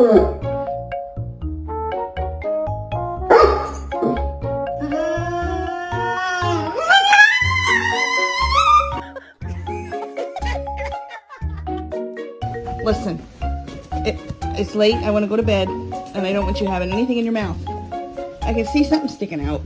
Listen, it's late. I want to go to bed, and I don't want you having anything in your mouth. I can see something sticking out.